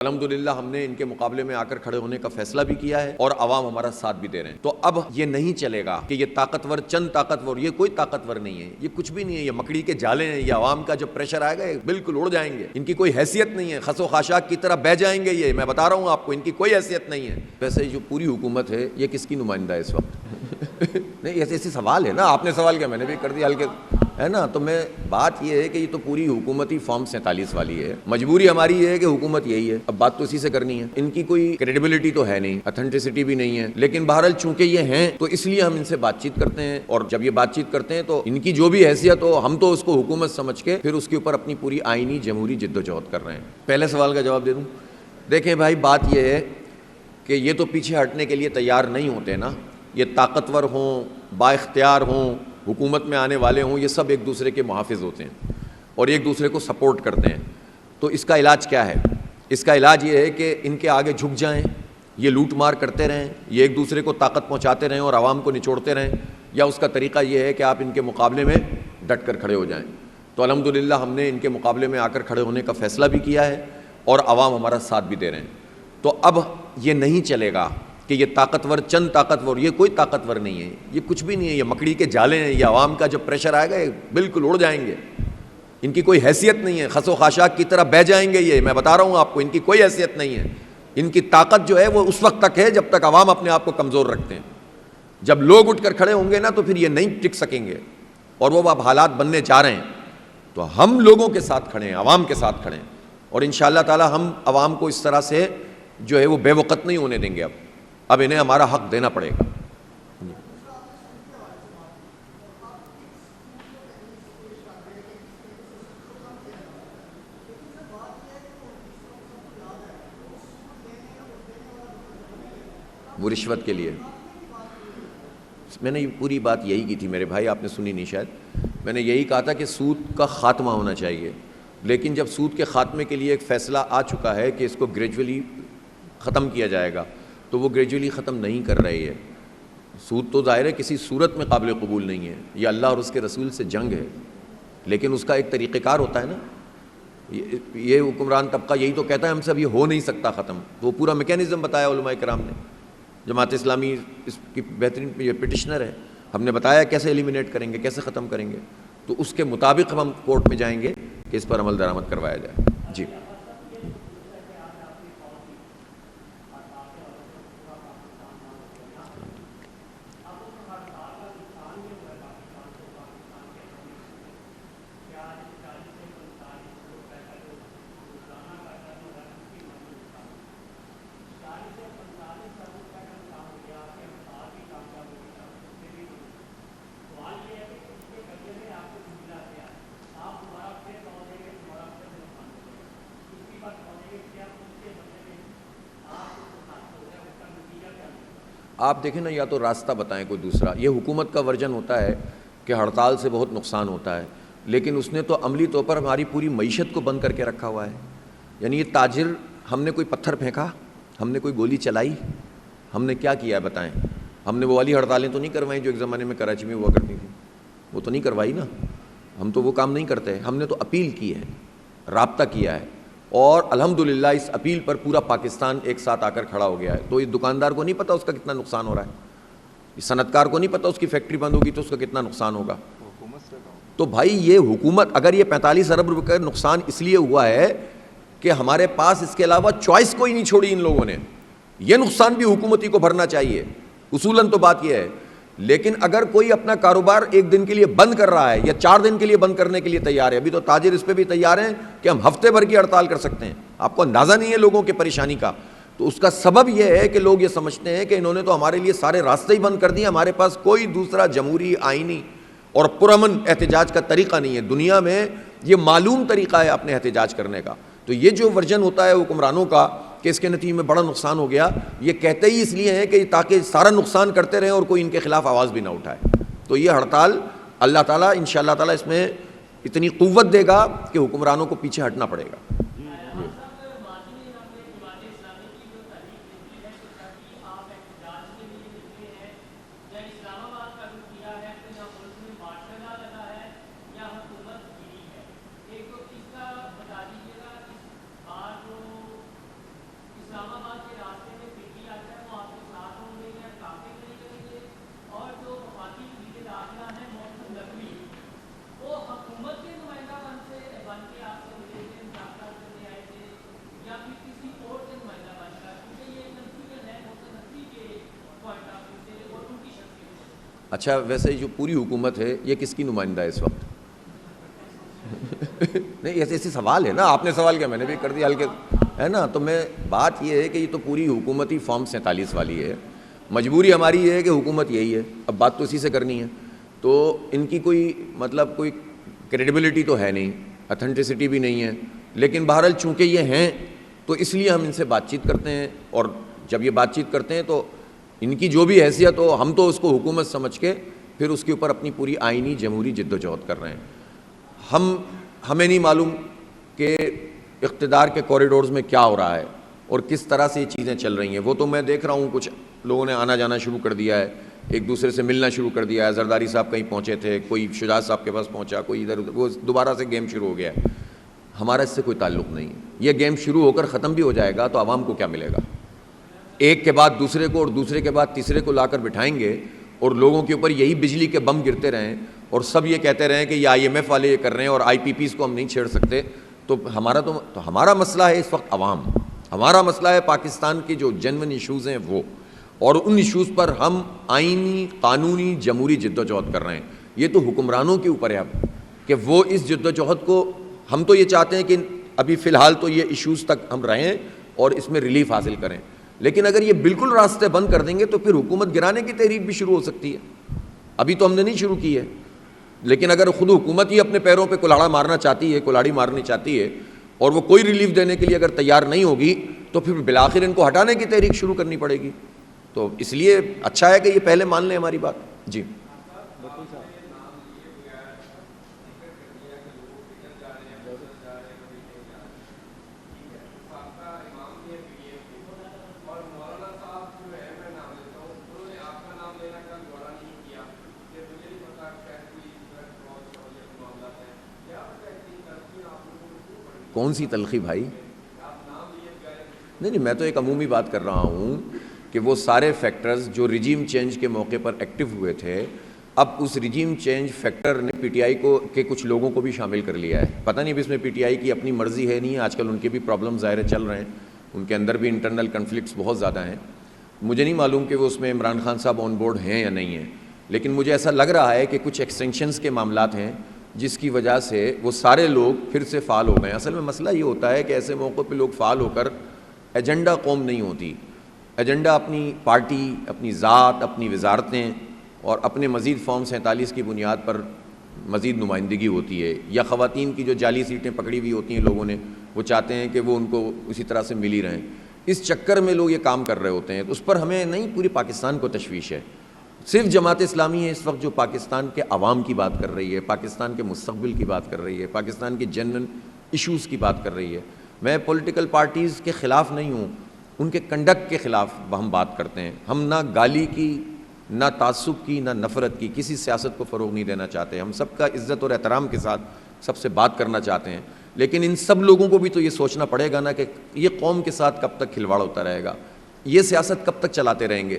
الحمدللہ ہم نے ان کے مقابلے میں آ کر کھڑے ہونے کا فیصلہ بھی کیا ہے اور عوام ہمارا ساتھ بھی دے رہے ہیں۔ تو اب یہ نہیں چلے گا کہ یہ طاقتور چند طاقتور، یہ کوئی طاقتور نہیں ہے، یہ کچھ بھی نہیں ہے، یہ مکڑی کے جالے ہیں۔ یہ عوام کا جب پریشر آئے گا یہ بالکل اڑ جائیں گے، ان کی کوئی حیثیت نہیں ہے، خس و خاشاک کی طرح بہہ جائیں گے۔ یہ میں بتا رہا ہوں آپ کو، ان کی کوئی حیثیت نہیں ہے۔ ویسے جو پوری حکومت ہے یہ کس کی نمائندہ ہے اس وقت؟ نہیں، ایسے سوال ہے نا، آپ نے سوال کیا، میں نے بھی کر دیا ہلکے ہے نا۔ تو میں بات یہ ہے کہ یہ تو پوری حکومت ہی فارم 47 والی ہے، مجبوری ہماری یہ ہے کہ حکومت یہی ہے، اب بات تو اسی سے کرنی ہے۔ ان کی کوئی کریڈیبلٹی تو ہے نہیں، اتھینٹسٹی بھی نہیں ہے، لیکن بہرحال چونکہ یہ ہیں تو اس لیے ہم ان سے بات چیت کرتے ہیں، اور جب یہ بات چیت کرتے ہیں تو ان کی جو بھی حیثیت ہو ہم تو اس کو حکومت سمجھ کے پھر اس کے اوپر اپنی پوری آئینی جمہوری جدوجہد کر رہے ہیں۔ پہلے سوال کا جواب دے دوں۔ دیکھیں بھائی، بات یہ ہے کہ یہ تو پیچھے ہٹنے کے لیے تیار نہیں ہوتے نا، یہ طاقتور ہوں، با اختیار ہوں، حکومت میں آنے والے ہوں، یہ سب ایک دوسرے کے محافظ ہوتے ہیں اور ایک دوسرے کو سپورٹ کرتے ہیں۔ تو اس کا علاج کیا ہے؟ اس کا علاج یہ ہے کہ ان کے آگے جھک جائیں، یہ لوٹ مار کرتے رہیں، یہ ایک دوسرے کو طاقت پہنچاتے رہیں اور عوام کو نچوڑتے رہیں، یا اس کا طریقہ یہ ہے کہ آپ ان کے مقابلے میں ڈٹ کر کھڑے ہو جائیں۔ تو الحمدللہ ہم نے ان کے مقابلے میں آ کر کھڑے ہونے کا فیصلہ بھی کیا ہے اور عوام ہمارا ساتھ بھی دے رہے ہیں۔ تو اب یہ نہیں چلے گا کہ یہ طاقتور چند طاقتور، یہ کوئی طاقتور نہیں ہے، یہ کچھ بھی نہیں ہے، یہ مکڑی کے جالے ہیں۔ یہ عوام کا جب پریشر آئے گا یہ بالکل اڑ جائیں گے، ان کی کوئی حیثیت نہیں ہے، خس و خاشاک کی طرح بہہ جائیں گے۔ یہ میں بتا رہا ہوں آپ کو، ان کی کوئی حیثیت نہیں ہے۔ ان کی طاقت جو ہے وہ اس وقت تک ہے جب تک عوام اپنے آپ کو کمزور رکھتے ہیں۔ جب لوگ اٹھ کر کھڑے ہوں گے نا تو پھر یہ نہیں ٹک سکیں گے، اور وہ اب حالات بننے جا رہے ہیں۔ تو ہم لوگوں کے ساتھ کھڑے ہیں، عوام کے ساتھ کھڑے ہیں، اور انشاءاللہ تعالی ہم عوام کو اس طرح سے جو ہے وہ بے وقت نہیں ہونے دیں گے۔ اب انہیں ہمارا حق دینا پڑے گا۔ وہ رشوت کے لیے میں نے پوری بات یہی کی تھی میرے بھائی، آپ نے سنی نہیں شاید۔ میں نے یہی کہا تھا کہ سود کا خاتمہ ہونا چاہیے، لیکن جب سود کے خاتمے کے لیے ایک فیصلہ آ چکا ہے کہ اس کو گریجولی ختم کیا جائے گا، تو وہ گریجولی ختم نہیں کر رہی ہے۔ سود تو ظاہر ہے کسی صورت میں قابل قبول نہیں ہے، یہ اللہ اور اس کے رسول سے جنگ ہے، لیکن اس کا ایک طریقہ کار ہوتا ہے نا۔ یہ حکمران طبقہ یہی تو کہتا ہے ہم سے اب یہ ہو نہیں سکتا ختم، تو وہ پورا میکینزم بتایا علماء کرام نے۔ جماعت اسلامی اس کی بہترین یہ پٹیشنر ہے، ہم نے بتایا کیسے ایلیمینیٹ کریں گے، کیسے ختم کریں گے، تو اس کے مطابق ہم کورٹ میں جائیں گے کہ اس پر عمل درآمد کروایا جائے۔ جی آپ دیکھیں نا، یا تو راستہ بتائیں کوئی دوسرا۔ یہ حکومت کا ورژن ہوتا ہے کہ ہڑتال سے بہت نقصان ہوتا ہے، لیکن اس نے تو عملی طور پر ہماری پوری معیشت کو بند کر کے رکھا ہوا ہے۔ یعنی یہ تاجر، ہم نے کوئی پتھر پھینکا، ہم نے کوئی گولی چلائی، ہم نے کیا کیا ہے بتائیں؟ ہم نے وہ والی ہڑتالیں تو نہیں کروائی جو ایک زمانے میں کراچی میں ہوا کرتی تھی، وہ تو نہیں کروائی نا، ہم تو وہ کام نہیں کرتے۔ ہم نے تو اپیل کی ہے، رابطہ کیا ہے، اور الحمدللہ اس اپیل پر پورا پاکستان ایک ساتھ آ کر کھڑا ہو گیا ہے۔ تو اس دکاندار کو نہیں پتہ اس کا کتنا نقصان ہو رہا ہے، اس صنعت کار کو نہیں پتہ اس کی فیکٹری بند ہوگی تو اس کا کتنا نقصان ہوگا۔ تو بھائی یہ حکومت، اگر یہ 45 ارب روپے کا نقصان اس لیے ہوا ہے کہ ہمارے پاس اس کے علاوہ چوائس کوئی نہیں چھوڑی ان لوگوں نے، یہ نقصان بھی حکومتی کو بھرنا چاہیے، اصولاً تو بات یہ ہے۔ لیکن اگر کوئی اپنا کاروبار ایک دن کے لیے بند کر رہا ہے یا 4 دن کے لیے بند کرنے کے لیے تیار ہے، ابھی تو تاجر اس پہ بھی تیار ہیں کہ ہم ہفتے بھر کی ہڑتال کر سکتے ہیں، آپ کو اندازہ نہیں ہے لوگوں کی پریشانی کا۔ تو اس کا سبب یہ ہے کہ لوگ یہ سمجھتے ہیں کہ انہوں نے تو ہمارے لیے سارے راستے ہی بند کر دیے، ہمارے پاس کوئی دوسرا جمہوری، آئینی اور پرامن احتجاج کا طریقہ نہیں ہے۔ دنیا میں یہ معلوم طریقہ ہے اپنے احتجاج کرنے کا۔ تو یہ جو ورژن ہوتا ہے حکمرانوں کا کہ اس کے نتیجے میں بڑا نقصان ہو گیا، یہ کہتے ہی اس لیے ہیں کہ تاکہ سارا نقصان کرتے رہیں اور کوئی ان کے خلاف آواز بھی نہ اٹھائے۔ تو یہ ہڑتال اللہ تعالیٰ انشاءاللہ تعالیٰ اس میں اتنی قوت دے گا کہ حکمرانوں کو پیچھے ہٹنا پڑے گا۔ اچھا ویسے جو پوری حکومت ہے یہ کس کی نمائندہ ہے اس وقت؟ نہیں ایسے سوال ہے نا، آپ نے سوال کیا میں نے بھی کر دیا ہلکے ہے نا. تو میں بات یہ ہے کہ یہ تو پوری حکومت ہی فارم 47 والی ہے. مجبوری ہماری یہ ہے کہ حکومت یہی ہے، اب بات تو اسی سے کرنی ہے. تو ان کی کوئی مطلب کوئی کریڈیبلٹی تو ہے نہیں، اتھینٹسٹی بھی نہیں ہے، لیکن بہرحال چونکہ یہ ہیں تو اس لیے ہم ان سے بات چیت کرتے ہیں. اور جب یہ بات چیت کرتے ہیں تو ان کی جو بھی حیثیت ہو ہم تو اس کو حکومت سمجھ کے پھر اس کے اوپر اپنی پوری آئینی جمہوری جد و جہد کر رہے ہیں. ہمیں نہیں معلوم کہ اقتدار کے کوریڈورز میں کیا ہو رہا ہے اور کس طرح سے یہ چیزیں چل رہی ہیں. وہ تو میں دیکھ رہا ہوں کچھ لوگوں نے آنا جانا شروع کر دیا ہے، ایک دوسرے سے ملنا شروع کر دیا ہے. زرداری صاحب کہیں پہنچے تھے، کوئی شجاعت صاحب کے پاس پہنچا، کوئی ادھر ادھر، وہ دوبارہ سے گیم شروع ہو گیا ہے. ہمارا اس سے کوئی تعلق نہیں ہے. یہ گیم شروع ہو کر ختم بھی ہو جائے گا تو عوام کو کیا ملے گا؟ ایک کے بعد دوسرے کو اور دوسرے کے بعد تیسرے کو لا کر بٹھائیں گے اور لوگوں کے اوپر یہی بجلی کے بم گرتے رہیں اور سب یہ کہتے رہیں کہ یہ IMF والے یہ کر رہے ہیں اور IPPs کو ہم نہیں چھیڑ سکتے. تو ہمارا مسئلہ ہے اس وقت عوام، ہمارا مسئلہ ہے پاکستان کی جو جنون ایشوز ہیں وہ، اور ان ایشوز پر ہم آئینی قانونی جمہوری جد و جہد کر رہے ہیں. یہ تو حکمرانوں کے اوپر ہے اب کہ وہ اس جد و جہد کو، ہم تو یہ چاہتے ہیں کہ ابھی فی الحال تو یہ ایشوز تک ہم رہیں اور اس میں ریلیف حاصل کریں، لیکن اگر یہ بالکل راستے بند کر دیں گے تو پھر حکومت گرانے کی تحریک بھی شروع ہو سکتی ہے. ابھی تو ہم نے نہیں شروع کی ہے، لیکن اگر خود حکومت ہی اپنے پیروں پہ کلاڑا مارنا چاہتی ہے، کلاڑی مارنی چاہتی ہے اور وہ کوئی ریلیف دینے کے لیے اگر تیار نہیں ہوگی تو پھر بالآخر ان کو ہٹانے کی تحریک شروع کرنی پڑے گی. تو اس لیے اچھا ہے کہ یہ پہلے مان لیں ہماری بات. جی کون سی تلخی بھائی؟ نہیں میں تو ایک عمومی بات کر رہا ہوں کہ وہ سارے فیکٹرز جو رجیم چینج کے موقع پر ایکٹیو ہوئے تھے، اب اس رجیم چینج فیکٹر نے PTI کو کے کچھ لوگوں کو بھی شامل کر لیا ہے. پتہ نہیں اب اس میں PTI کی اپنی مرضی ہے نہیں، آج کل ان کے بھی پرابلم ظاہر چل رہے ہیں، ان کے اندر بھی انٹرنل کنفلکٹس بہت زیادہ ہیں. مجھے نہیں معلوم کہ وہ اس میں عمران خان صاحب آن بورڈ ہیں یا نہیں ہیں، لیکن مجھے ایسا لگ رہا ہے کہ کچھ ایکسٹینشنز کے معاملات ہیں جس کی وجہ سے وہ سارے لوگ پھر سے فعال ہو گئے. اصل میں مسئلہ یہ ہوتا ہے کہ ایسے موقع پہ لوگ فعال ہو کر ایجنڈا قوم نہیں ہوتی، ایجنڈا اپنی پارٹی، اپنی ذات، اپنی وزارتیں اور اپنے مزید فارم 47 کی بنیاد پر مزید نمائندگی ہوتی ہے. یا خواتین کی جو جعلی سیٹیں پکڑی ہوئی ہوتی ہیں لوگوں نے، وہ چاہتے ہیں کہ وہ ان کو اسی طرح سے ملی رہیں. اس چکر میں لوگ یہ کام کر رہے ہوتے ہیں. تو اس پر ہمیں نہیں، پوری پاکستان کو تشویش ہے. صرف جماعت اسلامی ہے اس وقت جو پاکستان کے عوام کی بات کر رہی ہے، پاکستان کے مستقبل کی بات کر رہی ہے، پاکستان کے جنرل ایشوز کی بات کر رہی ہے. میں پولیٹیکل پارٹیز کے خلاف نہیں ہوں، ان کے کنڈکٹ کے خلاف ہم بات کرتے ہیں. ہم نہ گالی کی، نہ تعصب کی، نہ نفرت کی، کسی سیاست کو فروغ نہیں دینا چاہتے. ہم سب کا عزت اور احترام کے ساتھ سب سے بات کرنا چاہتے ہیں. لیکن ان سب لوگوں کو بھی تو یہ سوچنا پڑے گا نا کہ یہ قوم کے ساتھ کب تک کھلواڑ ہوتا رہے گا، یہ سیاست کب تک چلاتے رہیں گے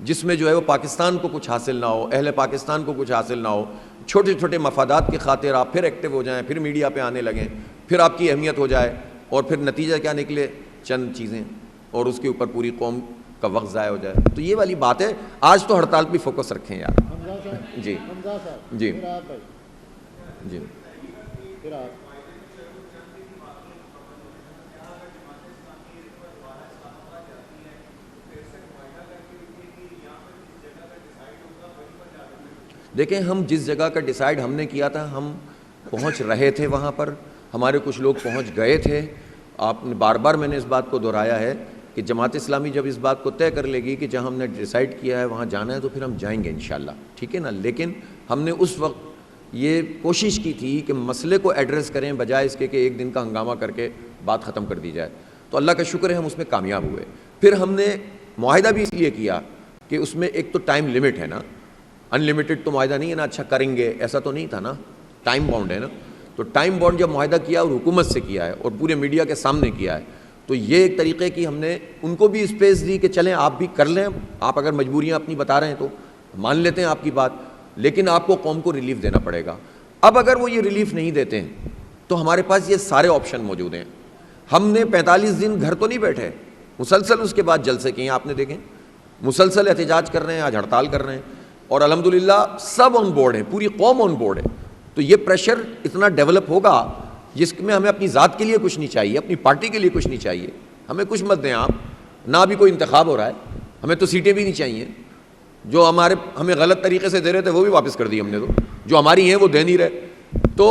جس میں جو ہے وہ پاکستان کو کچھ حاصل نہ ہو، اہل پاکستان کو کچھ حاصل نہ ہو. چھوٹے چھوٹے مفادات کی خاطر آپ پھر ایکٹیو ہو جائیں، پھر میڈیا پہ آنے لگیں، پھر آپ کی اہمیت ہو جائے اور پھر نتیجہ کیا نکلے؟ چند چیزیں، اور اس کے اوپر پوری قوم کا وقت ضائع ہو جائے. تو یہ والی بات ہے. آج تو ہڑتال پہ فوکس رکھیں یار. جی جی جی دیکھیں، ہم جس جگہ کا ڈیسائیڈ ہم نے کیا تھا ہم پہنچ رہے تھے وہاں پر، ہمارے کچھ لوگ پہنچ گئے تھے. آپ نے بار بار میں نے اس بات کو دہرایا ہے کہ جماعت اسلامی جب اس بات کو طے کر لے گی کہ جہاں ہم نے ڈیسائیڈ کیا ہے وہاں جانا ہے تو پھر ہم جائیں گے انشاءاللہ، ٹھیک ہے نا. لیکن ہم نے اس وقت یہ کوشش کی تھی کہ مسئلے کو ایڈریس کریں بجائے اس کے کہ ایک دن کا ہنگامہ کر کے بات ختم کر دی جائے. تو اللہ کا شکر ہے ہم اس میں کامیاب ہوئے. پھر ہم نے معاہدہ بھی اس لیے کیا کہ اس میں ایک تو ٹائم لمٹ ہے نا، ان لمیٹڈ تو معاہدہ نہیں ہے نا، اچھا کریں گے ایسا تو نہیں تھا نا، ٹائم باؤنڈ ہے نا. تو ٹائم باؤنڈ جب معاہدہ کیا اور حکومت سے کیا ہے اور پورے میڈیا کے سامنے کیا ہے تو یہ ایک طریقے کی ہم نے ان کو بھی اسپیس دی کہ چلیں آپ بھی کر لیں، آپ اگر مجبوریاں اپنی بتا رہے ہیں تو مان لیتے ہیں آپ کی بات، لیکن آپ کو قوم کو ریلیف دینا پڑے گا. اب اگر وہ یہ ریلیف نہیں دیتے ہیں تو ہمارے پاس یہ سارے آپشن موجود ہیں. ہم نے 45 دن گھر تو نہیں بیٹھے، مسلسل اس کے بعد جلسے کیے آپ نے دیکھیں، مسلسل احتجاج کر رہے ہیں، آج ہڑتال کر رہے ہیں، اور الحمدللہ سب آن بورڈ ہیں، پوری قوم آن بورڈ ہے. تو یہ پریشر اتنا ڈیولپ ہوگا جس میں ہمیں اپنی ذات کے لیے کچھ نہیں چاہیے، اپنی پارٹی کے لیے کچھ نہیں چاہیے. ہمیں کچھ مت دیں آپ، نہ ابھی کوئی انتخاب ہو رہا ہے، ہمیں تو سیٹیں بھی نہیں چاہیے. جو ہمیں غلط طریقے سے دے رہے تھے وہ بھی واپس کر دی ہم نے، تو جو ہماری ہیں وہ دے نہیں رہے. تو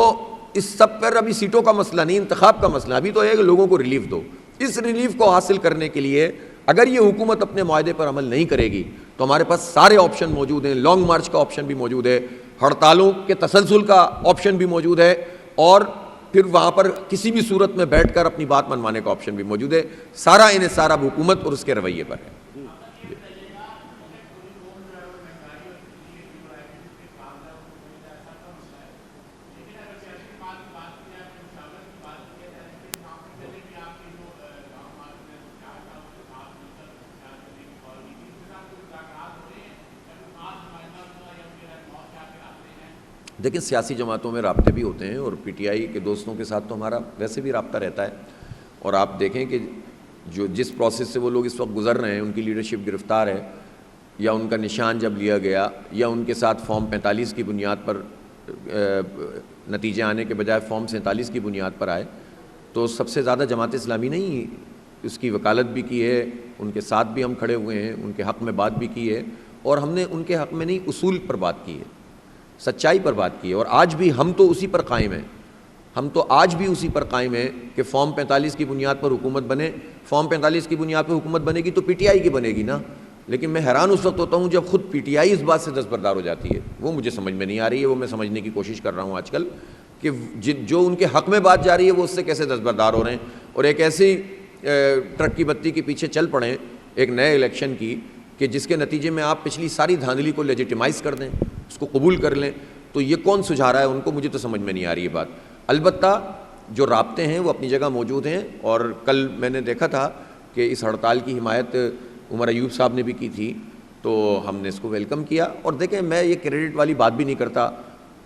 اس سب پر ابھی سیٹوں کا مسئلہ نہیں، انتخاب کا مسئلہ ابھی تو ہے کہ لوگوں کو ریلیف دو. اس ریلیف کو حاصل کرنے کے لیے اگر یہ حکومت اپنے معاہدے پر عمل نہیں کرے گی تو ہمارے پاس سارے آپشن موجود ہیں. لانگ مارچ کا آپشن بھی موجود ہے، ہڑتالوں کے تسلسل کا آپشن بھی موجود ہے، اور پھر وہاں پر کسی بھی صورت میں بیٹھ کر اپنی بات منوانے کا آپشن بھی موجود ہے. سارا انحصار اب حکومت اور اس کے رویے پر ہے. دیکھیں سیاسی جماعتوں میں رابطے بھی ہوتے ہیں، اور پی ٹی آئی کے دوستوں کے ساتھ تو ہمارا ویسے بھی رابطہ رہتا ہے. اور آپ دیکھیں کہ جس پروسیس سے وہ لوگ اس وقت گزر رہے ہیں، ان کی لیڈرشپ گرفتار ہے، یا ان کا نشان جب لیا گیا، یا ان کے ساتھ فارم 45 کی بنیاد پر نتیجے آنے کے بجائے فارم 47 کی بنیاد پر آئے، تو سب سے زیادہ جماعت اسلامی نہیں اس کی وکالت بھی کی ہے، ان کے ساتھ بھی ہم کھڑے ہوئے ہیں، ان کے حق میں بات بھی کی ہے، اور ہم نے ان کے حق میں نہیں اصول پر بات کی ہے، سچائی پر بات کی ہے. اور آج بھی ہم تو اسی پر قائم ہیں، ہم تو آج بھی اسی پر قائم ہیں کہ فارم 45 کی بنیاد پر حکومت بنے. فارم 45 کی بنیاد پر حکومت بنے گی تو پی ٹی آئی کی بنے گی نا. لیکن میں حیران اس وقت ہوتا ہوں جب خود پی ٹی آئی اس بات سے دستبردار ہو جاتی ہے. وہ مجھے سمجھ میں نہیں آ رہی ہے، وہ میں سمجھنے کی کوشش کر رہا ہوں آج کل کہ جو ان کے حق میں بات جا رہی ہے وہ اس سے کیسے دستبردار ہو رہے ہیں، اور ایک ایسی ٹرک کی بتی کے پیچھے چل پڑیں ایک نئے الیکشن کی کہ جس کے نتیجے میں آپ پچھلی ساری دھاندلی کو لیجیٹیمائز کر دیں، اس کو قبول کر لیں. تو یہ کون سجھا رہا ہے ان کو؟ مجھے تو سمجھ میں نہیں آ رہی ہے بات. البتہ جو رابطے ہیں وہ اپنی جگہ موجود ہیں، اور کل میں نے دیکھا تھا کہ اس ہڑتال کی حمایت عمر ایوب صاحب نے بھی کی تھی، تو ہم نے اس کو ویلکم کیا. اور دیکھیں میں یہ کریڈٹ والی بات بھی نہیں کرتا،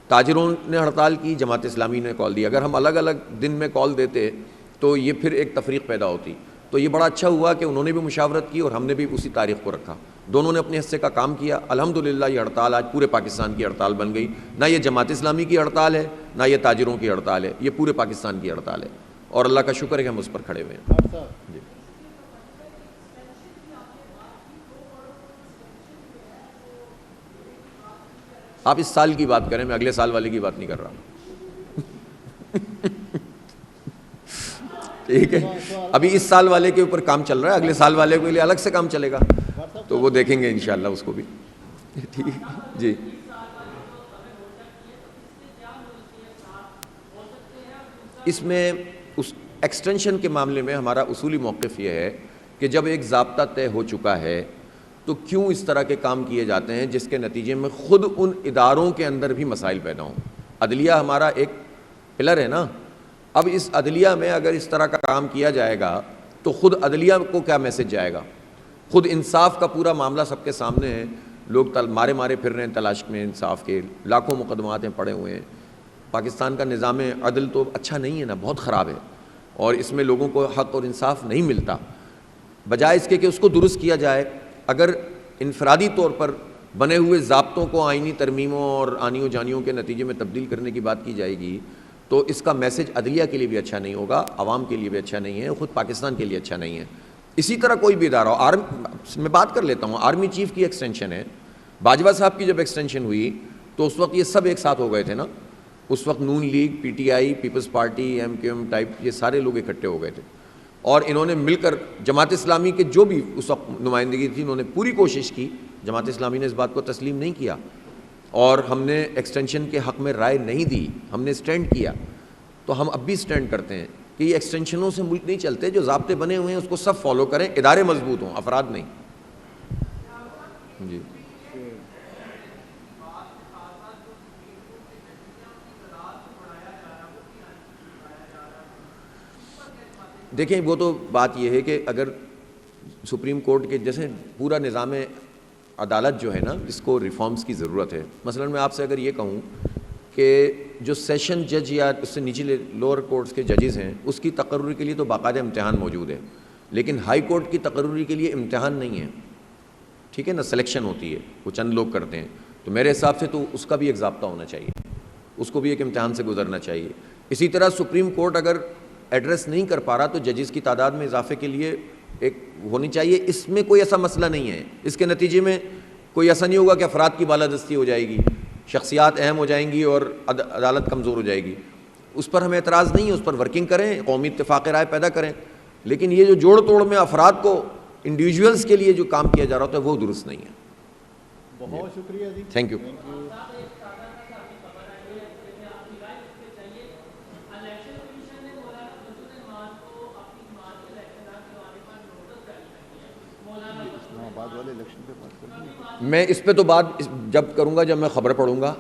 تاجروں نے ہڑتال کی، جماعت اسلامی نے کال دی. اگر ہم الگ الگ دن میں کال دیتے تو یہ پھر ایک تفریق پیدا ہوتی. تو یہ بڑا اچھا ہوا کہ انہوں نے بھی مشاورت کی اور ہم نے بھی اسی تاریخ کو رکھا. دونوں نے اپنے حصے کا کام کیا. الحمدللہ یہ ہڑتال آج پورے پاکستان کی ہڑتال بن گئی. نہ یہ جماعت اسلامی کی ہڑتال ہے، نہ یہ تاجروں کی ہڑتال ہے، یہ پورے پاکستان کی ہڑتال ہے. اور اللہ کا شکر ہے کہ ہم اس پر کھڑے ہوئے ہیں. جی. آپ اس سال کی بات کریں، میں اگلے سال والے کی بات نہیں کر رہا ہوں. ٹھیک ہے، ابھی اس سال والے کے اوپر کام چل رہا ہے، اگلے سال والے کے لیے الگ سے کام چلے گا، تو وہ دیکھیں گے انشاءاللہ اس کو بھی. ٹھیک ہے جی. اس میں اس ایکسٹینشن کے معاملے میں ہمارا اصولی موقف یہ ہے کہ جب ایک ضابطہ طے ہو چکا ہے تو کیوں اس طرح کے کام کیے جاتے ہیں جس کے نتیجے میں خود ان اداروں کے اندر بھی مسائل پیدا ہوں. عدلیہ ہمارا ایک پلر ہے نا. اب اس عدلیہ میں اگر اس طرح کا کام کیا جائے گا تو خود عدلیہ کو کیا میسج جائے گا؟ خود انصاف کا پورا معاملہ سب کے سامنے ہے، لوگ مارے پھر رہے ہیں تلاش میں انصاف کے، لاکھوں مقدمات ہیں پڑے ہوئے ہیں. پاکستان کا نظام عدل تو اچھا نہیں ہے نا، بہت خراب ہے، اور اس میں لوگوں کو حق اور انصاف نہیں ملتا. بجائے اس کے کہ اس کو درست کیا جائے، اگر انفرادی طور پر بنے ہوئے ضابطوں کو آئینی ترمیموں اور آنیوں جانیوں کے نتیجے میں تبدیل کرنے کی بات کی جائے گی تو اس کا میسج عدلیہ کے لیے بھی اچھا نہیں ہوگا، عوام کے لیے بھی اچھا نہیں ہے، خود پاکستان کے لیے اچھا نہیں ہے. اسی طرح کوئی بھی ادارہ ہو، میں بات کر لیتا ہوں، آرمی چیف کی ایکسٹینشن ہے، باجوہ صاحب کی جب ایکسٹینشن ہوئی تو اس وقت یہ سب ایک ساتھ ہو گئے تھے نا. اس وقت Noon League, P T I, Peoples Party, M Q M type, یہ سارے لوگ اکٹھے ہو گئے تھے، اور انہوں نے مل کر جماعت اسلامی کے جو بھی اس وقت نمائندگی تھی انہوں نے پوری کوشش کی. جماعت اسلامی نے اس بات کو تسلیم نہیں کیا، اور ہم نے ایکسٹینشن کے حق میں رائے نہیں دی، ہم نے سٹینڈ کیا. تو ہم اب بھی سٹینڈ کرتے ہیں کہ یہ ایکسٹینشنوں سے ملک نہیں چلتے. جو ضابطے بنے ہوئے ہیں اس کو سب فالو کریں، ادارے مضبوط ہوں، افراد نہیں. جی. دیکھیں وہ تو بات یہ ہے کہ اگر سپریم کورٹ کے جیسے پورا نظام عدالت جو ہے نا، اس کو ریفارمز کی ضرورت ہے. مثلا میں آپ سے اگر یہ کہوں کہ جو سیشن جج یا اس سے نیچے لوور کورٹس کے ججز ہیں اس کی تقرر کے لیے تو باقاعدہ امتحان موجود ہے. لیکن ہائی کورٹ کی تقرری کے لیے امتحان نہیں ہے، ٹھیک ہے نا، سلیکشن ہوتی ہے، وہ چند لوگ کرتے ہیں، تو میرے حساب سے تو اس کا بھی ایک ضابطہ ہونا چاہیے، اس کو بھی ایک امتحان سے گزرنا چاہیے۔ اسی طرح سپریم کورٹ اگر ایڈریس نہیں کر پا رہا تو ججز کی تعداد میں اضافے کے لیے ایک ہونی چاہیے، اس میں کوئی ایسا مسئلہ نہیں ہے، اس کے نتیجے میں کوئی ایسا نہیں ہوگا کہ افراد کی بالادستی ہو جائے گی، شخصیات اہم ہو جائیں گی اور عدالت کمزور ہو جائے گی، اس پر ہمیں اعتراض نہیں ہے، اس پر ورکنگ کریں، قومی اتفاق رائے پیدا کریں، لیکن یہ جو جوڑ توڑ میں افراد کو انڈیویجولز کے لیے جو کام کیا جا رہا ہوتا ہے وہ درست نہیں ہے۔ بہت شکریہ جی، تھینک یو۔ میں اس پہ تو بات جب کروں گا جب میں خبر پڑھوں گا،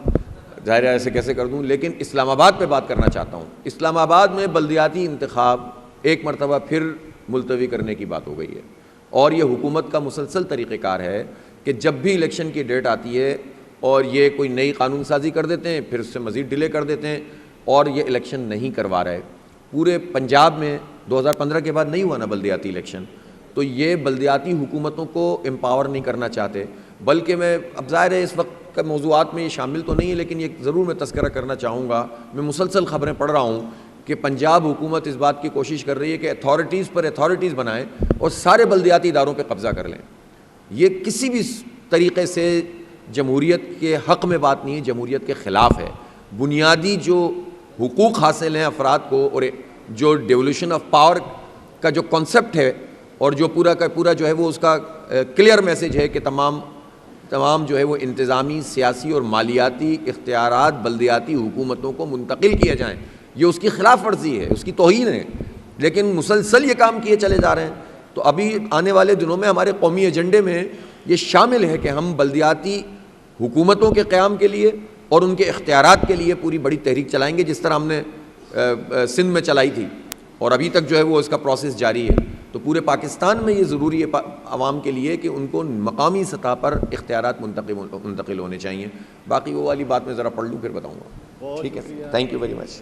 ظاہر ہے ایسے کیسے کر دوں، لیکن اسلام آباد پہ بات کرنا چاہتا ہوں۔ اسلام آباد میں بلدیاتی انتخاب ایک مرتبہ پھر ملتوی کرنے کی بات ہو گئی ہے، اور یہ حکومت کا مسلسل طریقہ کار ہے کہ جب بھی الیکشن کی ڈیٹ آتی ہے اور یہ کوئی نئی قانون سازی کر دیتے ہیں، پھر اس سے مزید ڈیلے کر دیتے ہیں اور یہ الیکشن نہیں کروا رہے۔ پورے پنجاب میں 2015 کے بعد نہیں ہوا نا بلدیاتی الیکشن، تو یہ بلدیاتی حکومتوں کو امپاور نہیں کرنا چاہتے، بلکہ میں اب ظاہر ہے اس وقت کا موضوعات میں یہ شامل تو نہیں ہے، لیکن یہ ضرور میں تذکرہ کرنا چاہوں گا، میں مسلسل خبریں پڑھ رہا ہوں کہ پنجاب حکومت اس بات کی کوشش کر رہی ہے کہ اتھارٹیز پر اتھارٹیز بنائیں اور سارے بلدیاتی اداروں پہ قبضہ کر لیں۔ یہ کسی بھی طریقے سے جمہوریت کے حق میں بات نہیں ہے، جمہوریت کے خلاف ہے۔ بنیادی جو حقوق حاصل ہیں افراد کو، اور جو ڈیولوشن آف پاور کا جو کانسیپٹ ہے، اور جو پورا کا پورا جو ہے وہ اس کا کلیئر میسج ہے کہ تمام جو ہے وہ انتظامی، سیاسی اور مالیاتی اختیارات بلدیاتی حکومتوں کو منتقل کیے جائیں، یہ اس کی خلاف ورزی ہے، اس کی توہین ہے، لیکن مسلسل یہ کام کیے چلے جا رہے ہیں۔ تو ابھی آنے والے دنوں میں ہمارے قومی ایجنڈے میں یہ شامل ہے کہ ہم بلدیاتی حکومتوں کے قیام کے لیے اور ان کے اختیارات کے لیے پوری بڑی تحریک چلائیں گے، جس طرح ہم نے سندھ میں چلائی تھی، اور ابھی تک جو ہے وہ اس کا پروسیس جاری ہے۔ تو پورے پاکستان میں یہ ضروری ہے عوام کے لیے کہ ان کو مقامی سطح پر اختیارات منتقل ہونے چاہیے۔ باقی وہ والی بات میں ذرا پڑھ لوں پھر بتاؤں گا، ٹھیک ہے؟ Thank you very much.